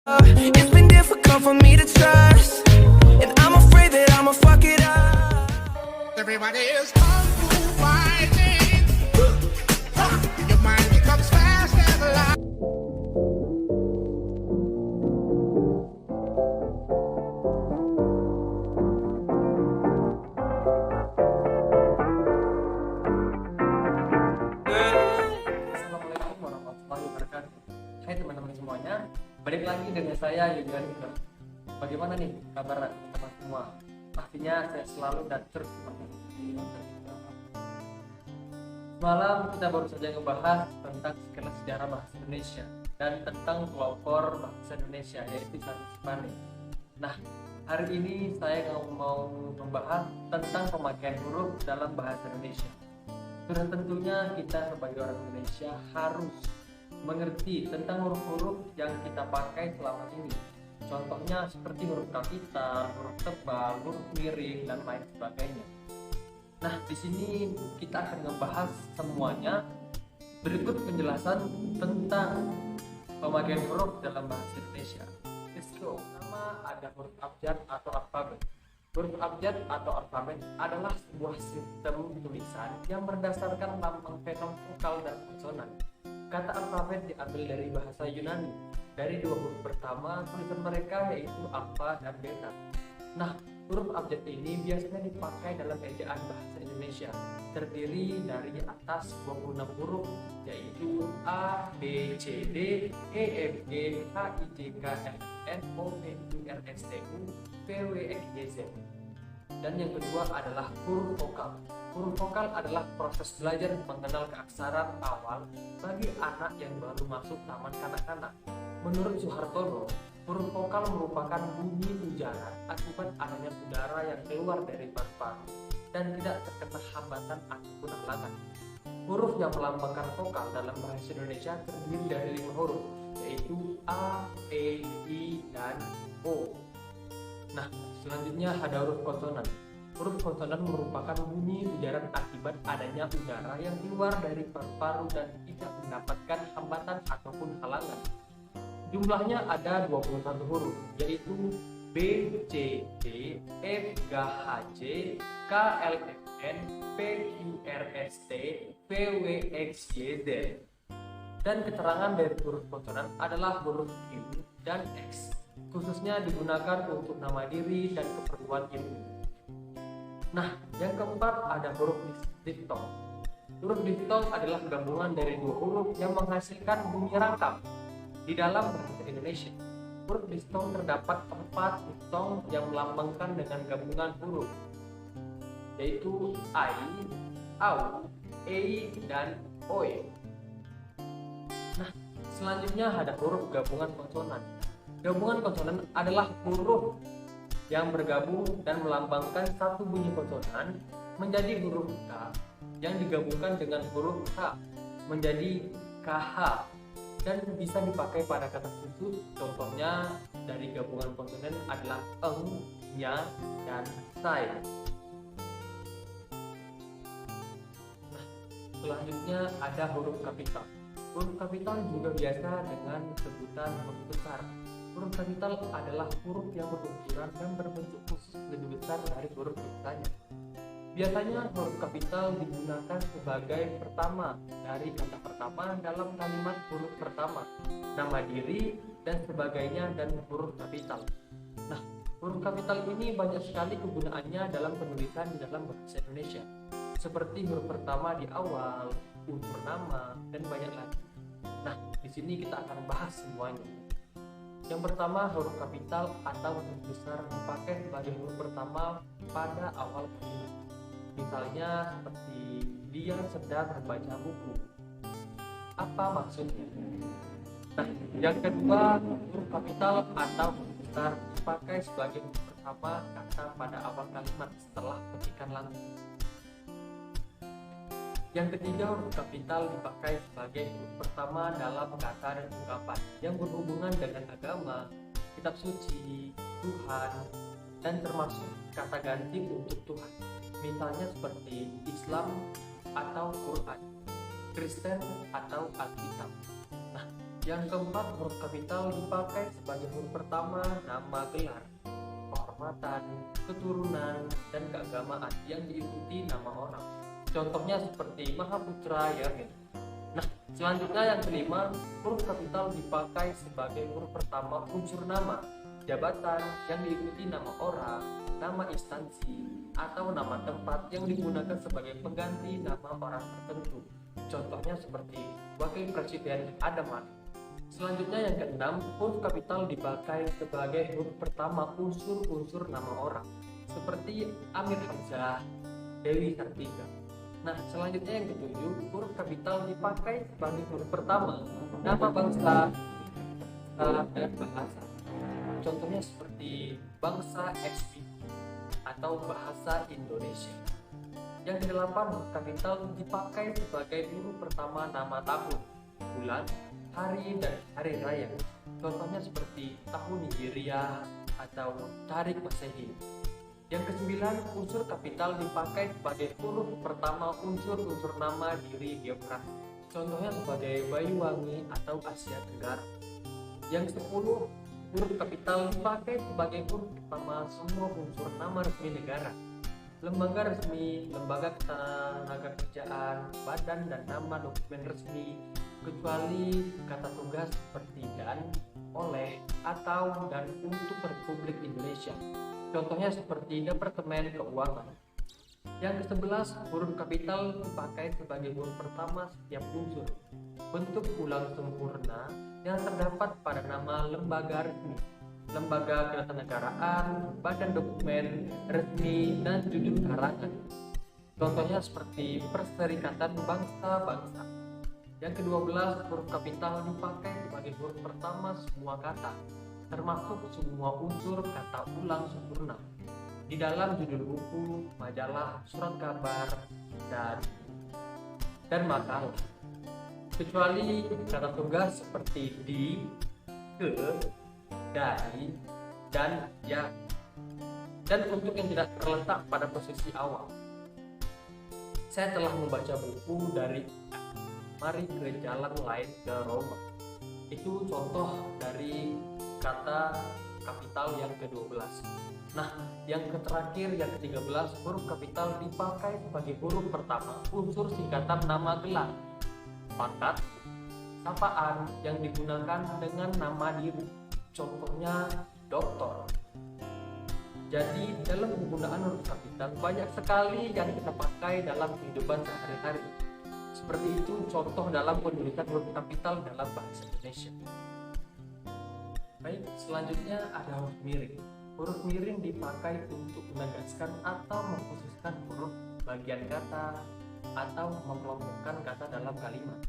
It's been difficult for me to trust, and I'm afraid that I'ma fuck it up. Everybody is kung fu fighting. Your mind becomes fast as light. Assalamualaikum warahmatullahi wabarakatuh. Hai teman-teman semuanya, balik lagi dengan saya Yulian Hidro. Bagaimana nih kabar teman semua? Pastinya saya selalu dan terus Semalam kita baru saja ngebahas tentang sekilas sejarah bahasa Indonesia dan tentang pelopor bahasa Indonesia, yaitu Charles Spanish. Nah, hari ini saya mau membahas tentang pemakaian huruf dalam bahasa Indonesia. Sudah tentunya kita sebagai orang Indonesia harus mengerti tentang huruf-huruf yang kita pakai selama ini. Contohnya seperti huruf kapital, huruf tebal, huruf miring, dan lain sebagainya. Nah, di sini kita akan membahas semuanya. Berikut penjelasan tentang pemakaian huruf dalam bahasa Indonesia. Let's go. Pertama ada huruf abjad atau alfabet. Huruf abjad atau alfabet adalah sebuah sistem tulisan yang berdasarkan lambang fenom vokal dan konsonan. Kata alfabet diambil dari bahasa Yunani. Dari dua huruf pertama tulisan mereka yaitu alfa dan beta. Nah, huruf abjad ini biasanya dipakai dalam ejaan bahasa Indonesia. Terdiri dari atas 26 huruf yaitu A, B, C, D, E, F, G, H, I, J, K, L, N, O, P, Q, R, S, T, U, V, W, X, Y, Z. Dan yang kedua adalah huruf vokal. Huruf vokal adalah proses belajar mengenal keaksaraan awal bagi anak yang baru masuk taman kanak-kanak. Menurut Soehartono, huruf vokal merupakan bunyi ujaran akibat adanya udara yang keluar dari paru-paru dan tidak terkena hambatan ataupun halangan. Huruf yang melambangkan vokal dalam bahasa Indonesia terdiri dari 5 huruf, yaitu A, E, I, dan O. Nah, selanjutnya ada huruf konsonan. Huruf konsonan merupakan bunyi ujaran akibat adanya udara yang keluar dari paru-paru dan tidak mendapatkan hambatan ataupun halangan. Jumlahnya ada 21 huruf, yaitu B, C, D, F, G, H, J, K, L, M, N, P, Q, R, S, T, V, W, X, Y, Z. Dan keterangan dari huruf konsonan adalah huruf Q dan X. Khususnya digunakan untuk nama diri dan keperluan ilmu. Nah, yang keempat ada huruf diftong. Huruf diftong adalah gabungan dari dua huruf yang menghasilkan bunyi rangkap. Di dalam bahasa Indonesia, huruf diftong terdapat 4 diftong yang melambangkan dengan gabungan huruf, yaitu I, AU, EI, dan OE. Nah, selanjutnya ada huruf gabungan konsonan. Gabungan konsonan adalah huruf yang bergabung dan melambangkan satu bunyi konsonan menjadi huruf K yang digabungkan dengan huruf K menjadi KH dan bisa dipakai pada kata khusus. Contohnya dari gabungan konsonan adalah eng, nya, dan say. Nah, selanjutnya ada huruf kapital. Huruf kapital juga biasa dengan sebutan huruf besar. Huruf kapital adalah huruf yang berukuran dan berbentuk khusus lebih besar dari huruf biasanya. Biasanya huruf kapital digunakan sebagai pertama dari kata pertama dalam kalimat huruf pertama, nama diri, dan sebagainya, dan huruf kapital. Nah, huruf kapital ini banyak sekali kegunaannya dalam penulisan di dalam bahasa Indonesia, seperti huruf pertama di awal, unsur nama, dan banyak lagi. Nah, di sini kita akan bahas semuanya. Yang pertama, huruf kapital atau huruf besar dipakai sebagai huruf pertama pada awal kalimat. Misalnya seperti dia sedang membaca buku. Apa maksudnya? Nah, yang kedua, huruf kapital atau huruf besar dipakai sebagai huruf pertama kata pada awal kalimat setelah petikan langsung. Yang ketiga, huruf kapital dipakai sebagai huruf pertama dalam kata dan ungkapan yang berhubungan dengan agama, kitab suci, Tuhan, dan termasuk kata ganti untuk Tuhan. Misalnya seperti Islam atau Quran, Kristen atau Alkitab. Nah, Yang keempat, huruf kapital dipakai sebagai huruf pertama nama gelar, kehormatan, keturunan, dan keagamaan yang diikuti nama orang. Contohnya seperti Mahaputra Yamin. Nah, selanjutnya yang kelima, huruf kapital dipakai sebagai huruf pertama unsur nama, jabatan yang diikuti nama orang, nama instansi, atau nama tempat yang digunakan sebagai pengganti nama orang tertentu. Contohnya seperti Wakil Presiden Adam Malik. Selanjutnya yang keenam, huruf kapital dipakai sebagai huruf pertama unsur-unsur nama orang, seperti Amir Hamzah, Dewi Sartika. Nah, selanjutnya yang ketujuh, huruf kapital dipakai sebagai huruf pertama nama bangsa dan bahasa. Contohnya seperti bangsa XP atau bahasa Indonesia. Yang kedelapan, huruf kapital dipakai sebagai huruf pertama nama tahun, bulan, hari, dan hari raya. Contohnya seperti tahun Nigeria atau Tarik Masehi. Yang kesembilan, unsur kapital dipakai sebagai huruf pertama unsur-unsur nama diri geografi. Contohnya sebagai Banyuwangi atau Asia Tenggara. Yang 10, huruf kapital dipakai sebagai huruf pertama semua unsur nama resmi negara, lembaga resmi, lembaga ketenaga kerjaan, badan dan nama dokumen resmi, kecuali kata tugas seperti dan, oleh, atau, dan untuk Republik Indonesia. Contohnya seperti Departemen Keuangan. Yang ke-11, huruf kapital dipakai sebagai huruf pertama setiap unsur bentuk ulang sempurna yang terdapat pada nama lembaga resmi, lembaga ketatanegaraan, badan dokumen resmi, dan judul karangan. Contohnya seperti Perserikatan Bangsa-Bangsa. Yang ke-12, huruf kapital dipakai sebagai huruf pertama semua kata, termasuk semua unsur kata ulang sempurna di dalam judul buku, majalah, surat kabar, dan makalah, kecuali kata tugas seperti di, ke, dari, dan ya, dan untuk yang tidak terletak pada posisi awal. Saya telah membaca buku dari Mari ke Jalan Lain ke Roma. Itu contoh dari kata kapital yang ke-12. Nah, yang terakhir, yang ke-13, huruf kapital dipakai sebagai huruf pertama unsur singkatan nama gelar, pangkat, sapaan yang digunakan dengan nama diri. Contohnya doktor. Jadi dalam penggunaan huruf kapital banyak sekali yang kita pakai dalam kehidupan sehari-hari. Seperti itu contoh dalam penulisan huruf kapital dalam bahasa Indonesia. Baik, selanjutnya ada huruf miring. Huruf miring dipakai untuk menegaskan atau mengkhususkan huruf bagian kata atau mengelompokkan kata dalam kalimat.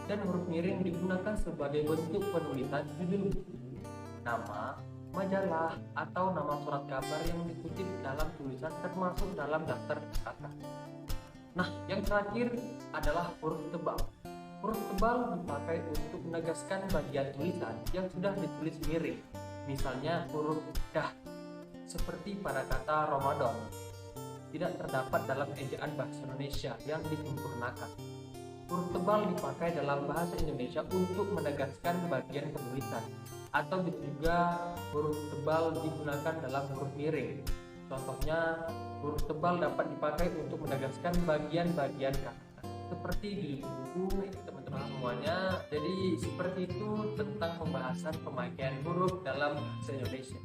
Dan huruf miring digunakan sebagai bentuk penulisan judul buku, nama, majalah, atau nama surat kabar yang dikutip dalam tulisan termasuk dalam daftar kata. Nah, yang terakhir adalah huruf tebal. Huruf tebal dipakai untuk menegaskan bagian tulisan yang sudah ditulis miring. Misalnya huruf dah, seperti pada kata Ramadan, tidak terdapat dalam ejaan bahasa Indonesia yang disempurnakan. Huruf tebal dipakai dalam bahasa Indonesia untuk menegaskan bagian penulisan, atau juga huruf tebal digunakan dalam huruf miring. Contohnya, huruf tebal dapat dipakai untuk menegaskan bagian-bagian kata, seperti di buku teman-teman semuanya. Jadi seperti itu tentang pembahasan pemakaian huruf dalam bahasa Indonesia.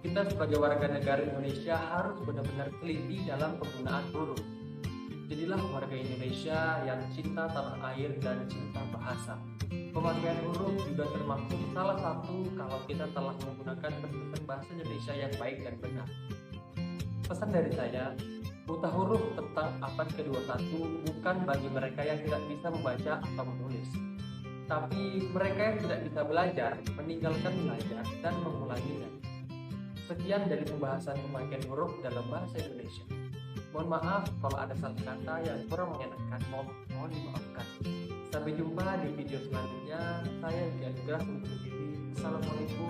Kita sebagai warga negara Indonesia harus benar-benar teliti dalam penggunaan huruf. Jadilah warga Indonesia yang cinta tanah air dan cinta bahasa. Pemakaian huruf juga termasuk salah satu kalau kita telah menggunakan penulisan bahasa Indonesia yang baik dan benar. Pesan dari saya, buta huruf tentang abad ke-21 bukan bagi mereka yang tidak bisa membaca atau menulis, tapi mereka yang tidak bisa belajar, meninggalkan belajar dan mengulanginya. Sekian dari pembahasan pemakaian huruf dalam bahasa Indonesia. Mohon maaf kalau ada salah kata yang kurang mengenakan, mohon dimaafkan. Sampai jumpa di video selanjutnya. Saya Dian Nugrah undur diri. Assalamualaikum.